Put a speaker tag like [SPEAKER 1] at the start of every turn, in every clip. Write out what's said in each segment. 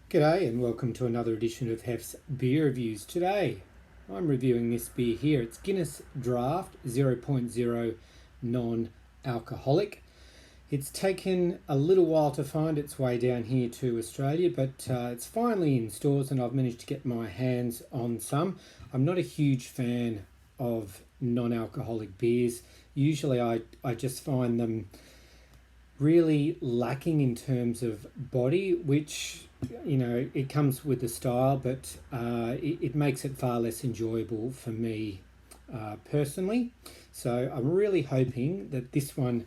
[SPEAKER 1] G'day and welcome to another edition of Hef's Beer Reviews. Today I'm reviewing this beer here. It's Guinness Draught 0.0 non-alcoholic. It's taken a little while to find its way down here to Australia, but it's finally in stores and I've managed to get my hands on some. I'm not a huge fan of non-alcoholic beers. Usually I just find them really lacking in terms of body, which, you know, it comes with the style, but it makes it far less enjoyable for me personally. So I'm really hoping that this one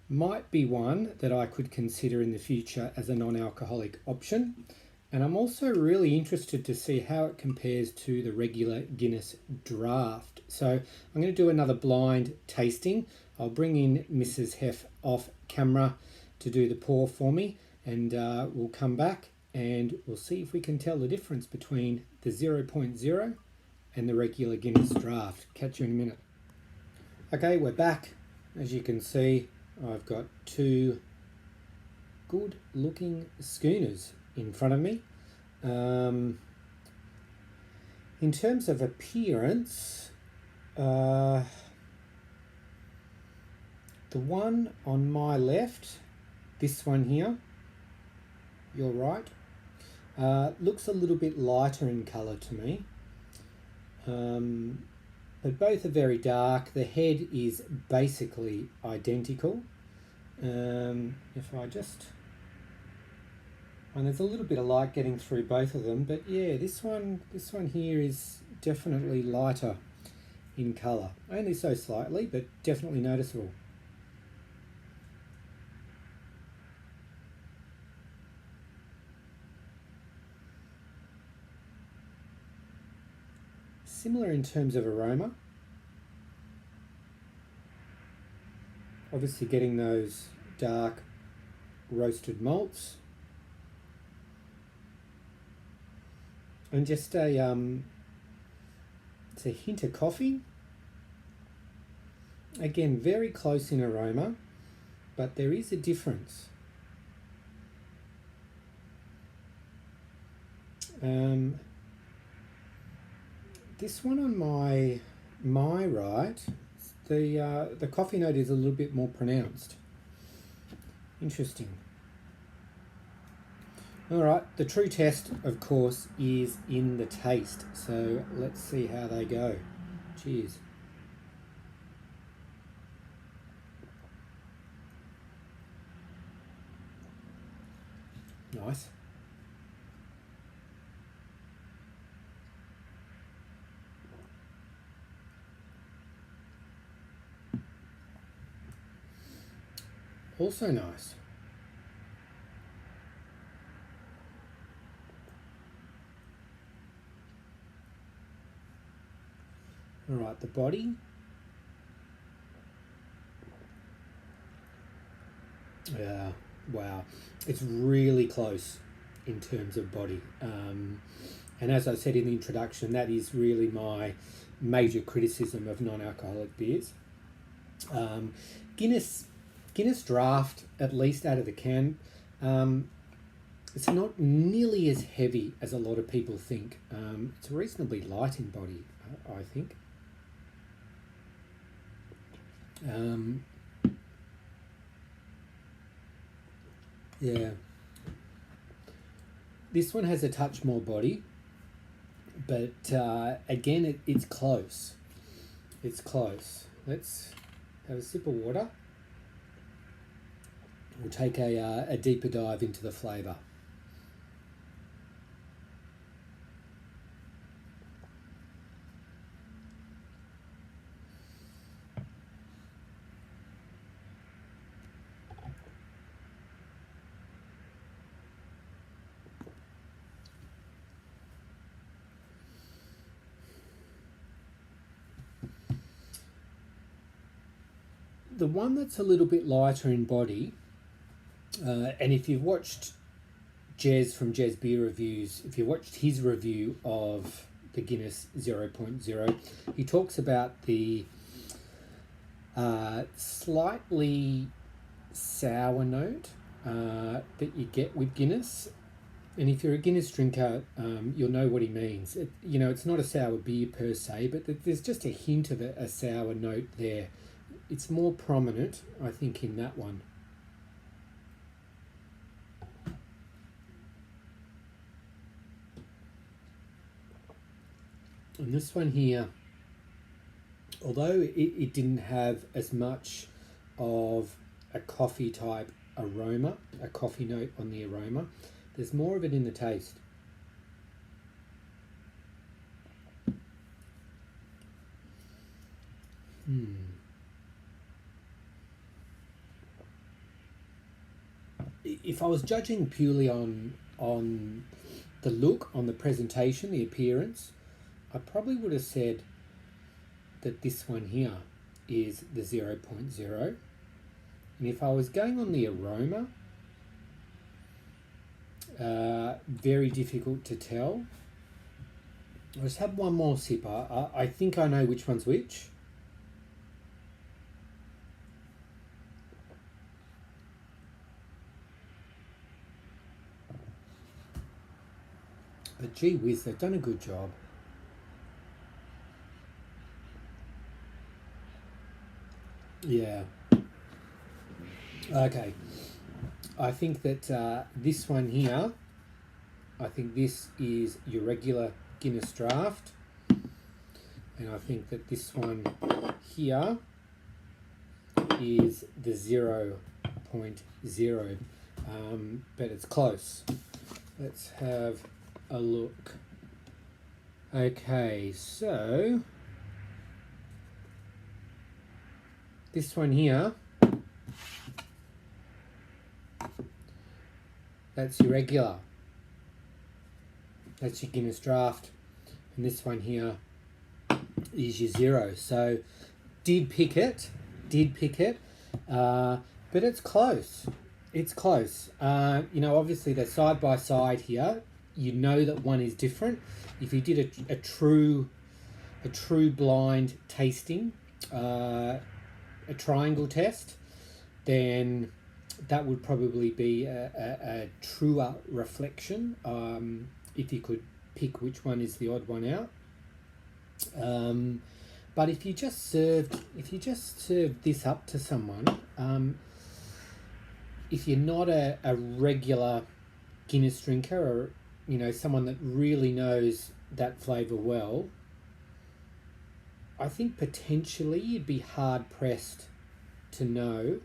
[SPEAKER 1] might be one that I could consider in the future as a non-alcoholic option. And I'm also really interested to see how it compares to the regular Guinness Draught. So I'm going to do another blind tasting. I'll bring in Mrs. Hef off camera to do the pour for me, and we'll come back and we'll see if we can tell the difference between the 0.0 and the regular Guinness Draught. Catch you in a minute. Okay, we're back. As you can see, I've got two good looking schooners in front of me. In terms of appearance, the one on my left, this one here, your right, looks a little bit lighter in colour to me. But both are very dark. The head is basically identical. If I just... And there's a little bit of light getting through both of them, but yeah, this one here is definitely lighter in colour. Only so slightly, but definitely noticeable. Similar in terms of aroma. Obviously getting those dark roasted malts. And just it's a hint of coffee. Again, very close in aroma, but there is a difference. This one on my right, the coffee note is a little bit more pronounced. Interesting. All right, the true test, of course, is in the taste. So let's see how they go. Cheers. Nice. Also nice. All right, the body. Wow, it's really close in terms of body. And as I said in the introduction, that is really my major criticism of non-alcoholic beers. Guinness Draught, at least out of the can, it's not nearly as heavy as a lot of people think. It's reasonably light in body, I think. Yeah. This one has a touch more body, but again, it's close. It's close. Let's have a sip of water. We'll take a deeper dive into the flavour. The one that's a little bit lighter in body, and if you've watched Jez from Jez Beer Reviews, if you watched his review of the Guinness 0.0, he talks about the slightly sour note that you get with Guinness. And if you're a Guinness drinker, you'll know what he means. It's not a sour beer per se, but there's just a hint of a sour note there. It's more prominent, I think, in that one. And this one here, although it didn't have as much of a coffee type aroma, a coffee note on the aroma, there's more of it in the taste. If I was judging purely on the look, on the presentation, the appearance, I probably would have said that this one here is the 0.0. And if I was going on the aroma, very difficult to tell. I'll just have one more sip. I think I know which one's which. But gee whiz, they've done a good job. Yeah. Okay. I think that this one here, I think this is your regular Guinness Draught. And I think that this one here is the 0.0. But it's close. Let's have a look. Okay, so this one here, that's your regular. That's your Guinness Draught. And this one here is your 0. So did pick it, but it's close. It's close. Obviously they're side by side here. You know that one is different. If you did a true blind tasting, a triangle test, then that would probably be a truer reflection. If you could pick which one is the odd one out. But if you just served this up to someone, if you're not a regular Guinness drinker, or someone that really knows that flavour well, I think potentially you'd be hard pressed to know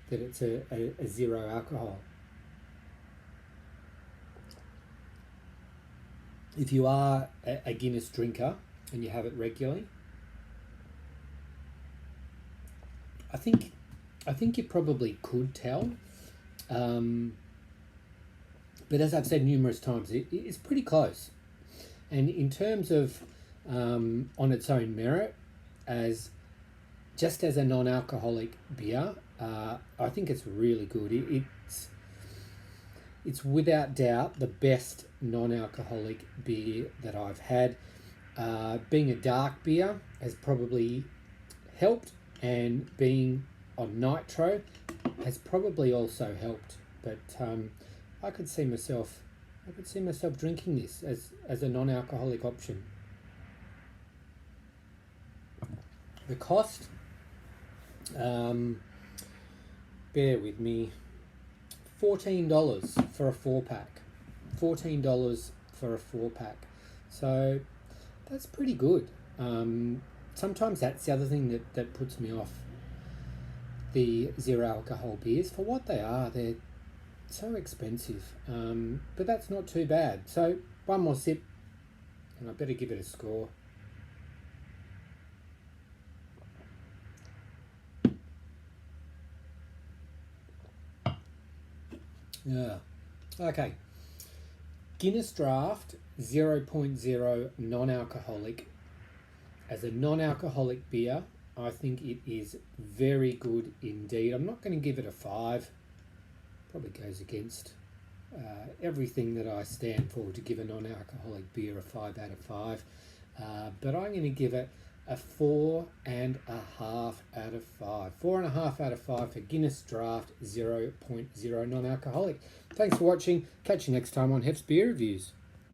[SPEAKER 1] that it's a 0 alcohol. If you are a Guinness drinker and you have it regularly, I think you probably could tell. But as I've said numerous times, it's pretty close. And in terms of on its own merit, just as a non-alcoholic beer, I think it's really good. It's without doubt the best non-alcoholic beer that I've had. Being a dark beer has probably helped, and being on nitro has probably also helped. But I could see myself drinking this as a non-alcoholic option. The cost, bear with me, $14 for a 4-pack. $14 for a 4-pack. So that's pretty good. Sometimes that's the other thing that puts me off the 0 alcohol beers. For what they are, they're so expensive. But that's not too bad. So one more sip, and I better give it a score. Yeah. Okay. Guinness Draught 0.0 non-alcoholic. As a non-alcoholic beer, I think it is very good indeed. I'm not going to give it a 5. Probably goes against everything that I stand for to give a non-alcoholic beer a 5 out of 5. But I'm going to give it a 4.5 out of 5. 4.5 out of 5 for Guinness Draught 0.0 non-alcoholic. Thanks for watching. Catch you next time on Hef's Beer Reviews.